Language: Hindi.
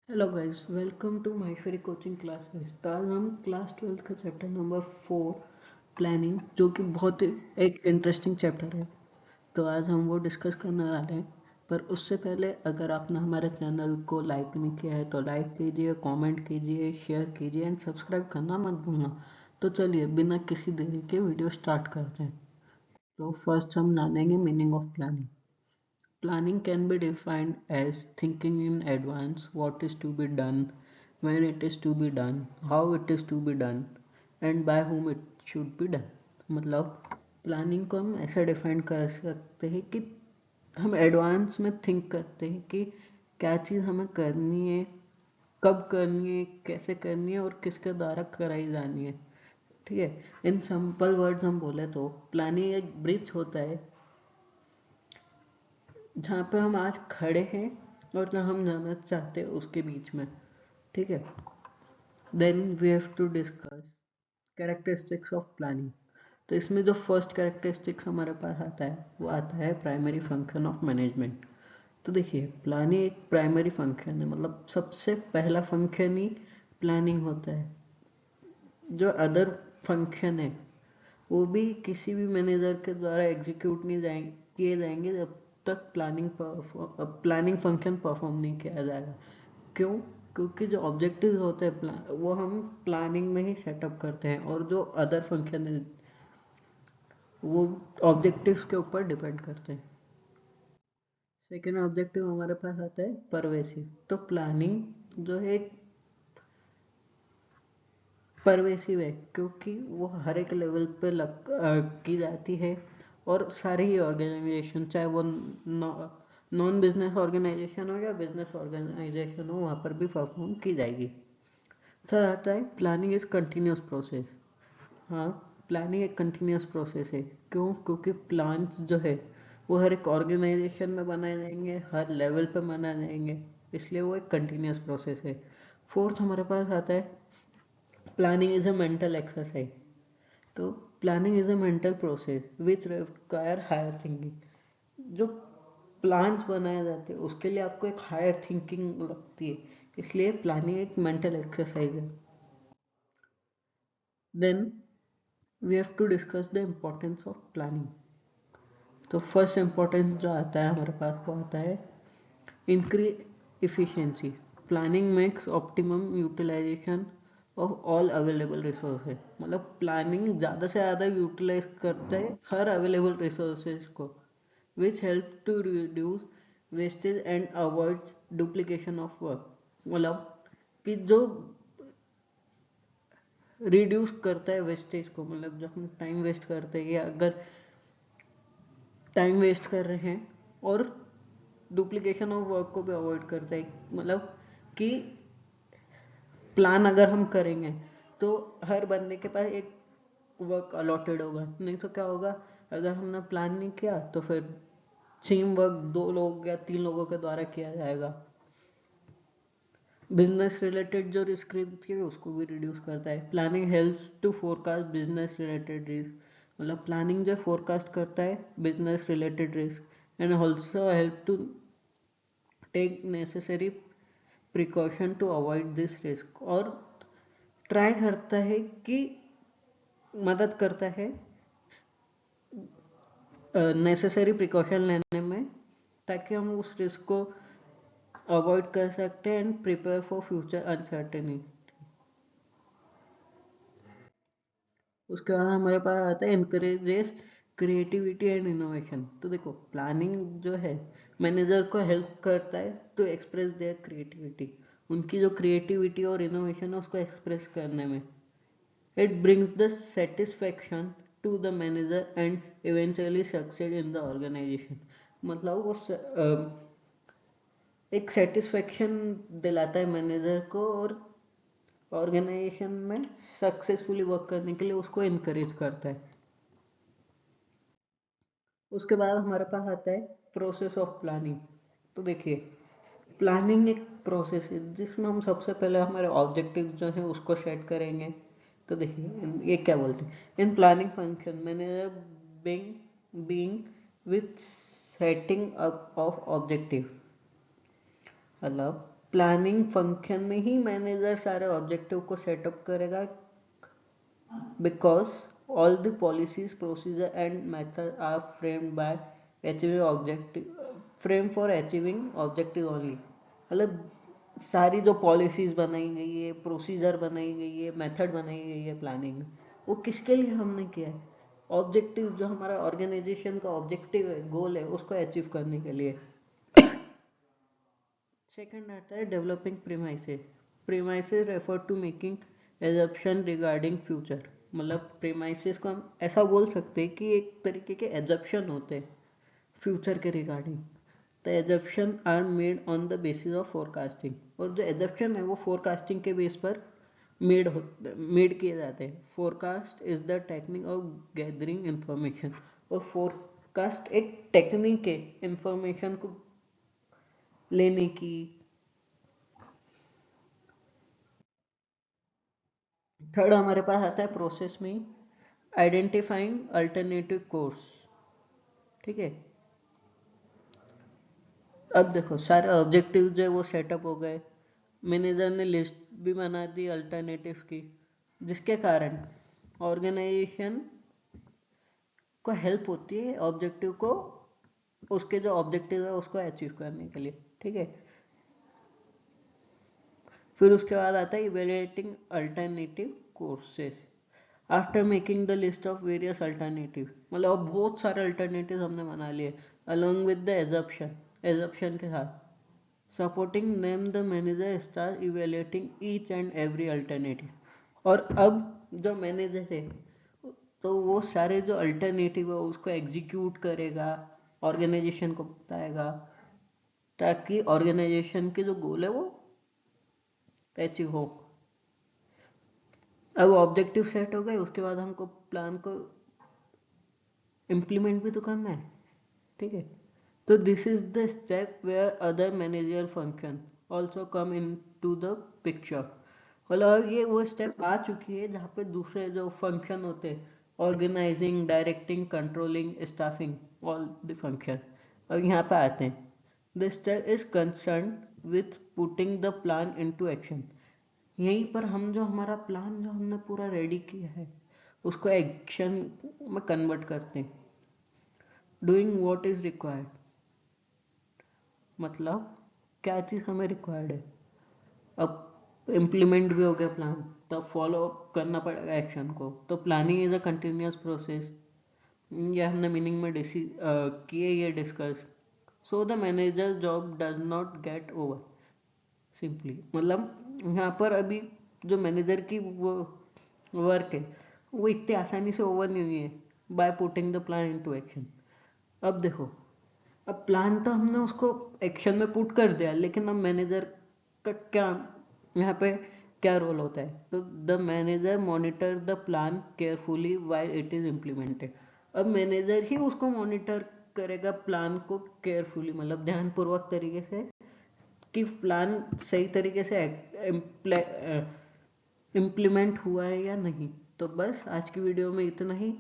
Hello guys, welcome to Maheshwari coaching classes. तो आज हम क्लास 12th का चैप्टर नंबर 4 प्लानिंग, जो कि बहुत ही एक इंटरेस्टिंग चैप्टर है, तो आज हम वो डिस्कस करने वाले हैं। पर उससे पहले अगर आपने हमारे चैनल को लाइक नहीं किया है तो लाइक कीजिए, कमेंट कीजिए, शेयर कीजिए एंड सब्सक्राइब करना मत भूलना। तो चलिए बिना किसी देरी के वीडियो स्टार्ट करते हैं। तो फर्स्ट हम जानेंगे meaning of planning. Planning can be defined as thinking in advance what is to be done, when it is to be done, how it is to be done, and by whom it should be done. मतलब प्लानिंग को हम ऐसे डिफाइन कर सकते हैं कि हम एडवांस में थिंक करते हैं कि क्या चीज़ हमें करनी है, कब करनी है, कैसे करनी है और किसके द्वारा कराई जानी है। ठीक है, इन सिंपल वर्ड्स हम बोले तो प्लानिंग एक ब्रिज होता है जहाँ पे हम आज खड़े हैं और जहाँ हम जाना चाहते हैं उसके बीच में। ठीक है, then we have to discuss characteristics of planning. तो इसमें जो फर्स्ट कैरेक्टरिस्टिक्स हमारे पास आता है वो आता है प्राइमरी फंक्शन ऑफ मैनेजमेंट। तो देखिए, प्लानिंग एक प्राइमरी फंक्शन है, मतलब सबसे पहला फंक्शन ही प्लानिंग होता है। जो अदर फंक्शन है वो भी किसी भी मैनेजर के द्वारा एग्जीक्यूट नहीं किए जाएंगे जब तक प्लानिंग फंक्शन परफॉर्म नहीं किया जाएगा। क्यों? क्योंकि जो ऑब्जेक्टिव्स होते हैं वो हम प्लानिंग में ही सेटअप करते हैं, और जो अदर फंक्शन है वो ऑब्जेक्टिव्स के ऊपर डिपेंड करते हैं। सेकेंड ऑब्जेक्टिव हमारे पास आता है परवेसिव। तो प्लानिंग जो है परवेसिव है क्योंकि वो हर एक लेवल पे की जाती है, और सारे ही ऑर्गेनाइजेशन, चाहे वो नॉन बिजनेस ऑर्गेनाइजेशन हो या बिजनेस ऑर्गेनाइजेशन हो, वहाँ पर भी परफॉर्म की जाएगी। थर्ड आता है प्लानिंग इज कंटिन्यूस प्रोसेस। हाँ, प्लानिंग एक कंटिन्यूस प्रोसेस है। क्यों? क्योंकि प्लान्स जो है वो हर एक ऑर्गेनाइजेशन में बनाए जाएंगे, हर लेवल पे बनाए जाएंगे, इसलिए वो एक कंटिन्यूस प्रोसेस है। फोर्थ हमारे पास आता है planning is a mental exercise. तो planning is a mental process which require higher thinking. जो प्लान्स बनाए जाते हैं उसके लिए आपको एक हायर थिंकिंग लगती है, इसलिए प्लानिंग एक मेंटल एक्सरसाइज है। Then we have to discuss the importance of planning. तो फर्स्ट इम्पोर्टेंस जो आता है हमारे पास वो आता है increase efficiency. Planning makes optimum utilisation of all available resources. मतलब प्लानिंग ज़्यादा से ज़्यादा यूटिलाइज करता है हर अवेलेबल रिसोर्सेज को, which help to reduce wastage and avoid duplication of work. मतलब कि जो रिड्यूस करता है वेस्टेज को, मतलब जब हम टाइम वेस्ट करते हैं या अगर टाइम वेस्ट कर रहे हैं, और डुप्लीकेशन ऑफ वर्क को भी अवॉइड करता है। मतलब कि प्लान अगर हम करेंगे तो हर बंदे के पास एक वर्क अलॉटेड होगा, नहीं तो क्या होगा, अगर हमने प्लान नहीं किया तो फिर टीम वर्क 2 लोग या 3 लोगों के द्वारा किया जाएगा। बिजनेस रिलेटेड जो रिस्क रहती है उसको भी रिड्यूस करता है। Planning helps to forecast business related risk. मतलब प्लानिंग जो फोरकास्ट करता है business related risk and also help to take necessary precaution to avoid this risk. और ट्राई करता है कि मदद करता है नेसेसरी प्रिकॉशन लेने में, ताकि हम उस रिस्क को अवॉइड कर सकते हैं and prepare for future uncertainty. उसके बाद हमारे पास आता है इनकरेजेस क्रिएटिविटी एंड इनोवेशन। तो देखो, प्लानिंग जो है मैनेजर को हेल्प करता है टू एक्सप्रेस देयर क्रिएटिविटी। उनकी जो क्रिएटिविटी और इनोवेशन है उसको एक्सप्रेस करने में it brings the satisfaction to the manager and eventually succeed in the organisation. मतलब वो एक सेटिस्फैक्शन दिलाता है मैनेजर को, और ऑर्गेनाइजेशन में सक्सेसफुली वर्क करने के लिए उसको इनकरेज करता है। उसके बाद हमारे पास आता है प्रोसेस ऑफ प्लानिंग। तो देखिए, प्लानिंग एक प्रोसेस है जिसमें हम सबसे पहले हमारे ऑब्जेक्टिव जो है उसको सेट करेंगे। तो देखिए, ये क्या बोलते हैं, in planning function manager being being with setting up of objective. मतलब प्लानिंग फंक्शन में ही मैनेजर सारे ऑब्जेक्टिव को सेटअप करेगा, because all the policies, procedure and method are framed by achieving objective, frame for achieving objective only. मतलब सारी जो पॉलिसीज बनाई गई है, प्रोसीजर बनाई गई है, मेथड बनाई गई है प्लानिंग, वो किसके लिए हमने किया है? ऑब्जेक्टिव, जो हमारा ऑर्गेनाइजेशन का ऑब्जेक्टिव है, गोल है, उसको अचीव करने के लिए। सेकंड आता है developing premises. Premises refer to making assumption regarding future. मतलब प्रीमाइसेस को हम ऐसा बोल सकते हैं कि एक तरीके के एजम्पशन होते हैं फ्यूचर के regarding. The assumption are made on the basis of forecasting. और जो एजम्पशन है वो फोरकास्टिंग के बेस पर मेड किए जाते हैं। Forecast is the technique of gathering information. और फोरकास्ट एक टेक्निक है इंफॉर्मेशन को लेने की। थर्ड हमारे पास आता है प्रोसेस में आइडेंटिफाइंग अल्टरनेटिव कोर्स। ठीक है, अब देखो सारे ऑब्जेक्टिव जो है वो सेटअप हो गए, मैनेजर ने लिस्ट भी बना दी अल्टरनेटिव की, जिसके कारण ऑर्गेनाइजेशन को हेल्प होती है ऑब्जेक्टिव को, उसके जो ऑब्जेक्टिव है उसको अचीव करने के लिए। ठीक है, फिर उसके बाद आता है evaluating alternative courses after making the list of various alternative. मतलब अब बहुत सारे अल्टरनेटिव हमने बना लिए अलॉन्ग विद द एजप्शन के साथ। Supporting them the manager start evaluating each and every alternative. और अब जो मैनेजर है तो वो सारे जो अल्टरनेटिव है उसको एग्जीक्यूट करेगा, ऑर्गेनाइजेशन को बताएगा, ताकि ऑर्गेनाइजेशन के जो गोल है वो अचीव हो। अब ऑब्जेक्टिव सेट हो गए, उसके बाद हमको प्लान को इम्प्लीमेंट भी तो करना है। ठीक है, तो this is the step where other managerial function also come in to the picture. मतलब ये वो स्टेप आ चुकी है जहाँ पे दूसरे जो फंक्शन होते हैं, organising, directing, controlling, staffing, all the function अब यहाँ पे आते हैं। The step is concern with putting the plan into action. यहीं पर हम जो हमारा प्लान जो हमने पूरा रेडी किया है उसको एक्शन में कन्वर्ट करते हैं। डूइंग व्हाट इज रिक्वायर्ड, मतलब क्या चीज़ हमें रिक्वायर्ड है। अब इम्प्लीमेंट भी हो गया प्लान, तब फॉलो करना पड़ेगा एक्शन को। तो planning is a continuous process, ये हमने मीनिंग में किए ये discuss. So the manager job does not get over simply. मतलब यहाँ पर अभी जो मैनेजर की वो वर्क है वो इतनी आसानी से ओवर नहीं हुई है by putting the plan into action. अब देखो, अब प्लान तो हमने उसको एक्शन में पुट कर दिया, लेकिन अब मैनेजर का क्या यहाँ पे क्या रोल होता है? तो the manager monitor the plan carefully while it is implemented. अब मैनेजर ही उसको मॉनिटर करेगा प्लान को केयरफुली, मतलब ध्यानपूर्वक तरीके से कि प्लान सही तरीके से इम्प्लीमेंट हुआ है या नहीं। तो बस आज की वीडियो में इतना ही।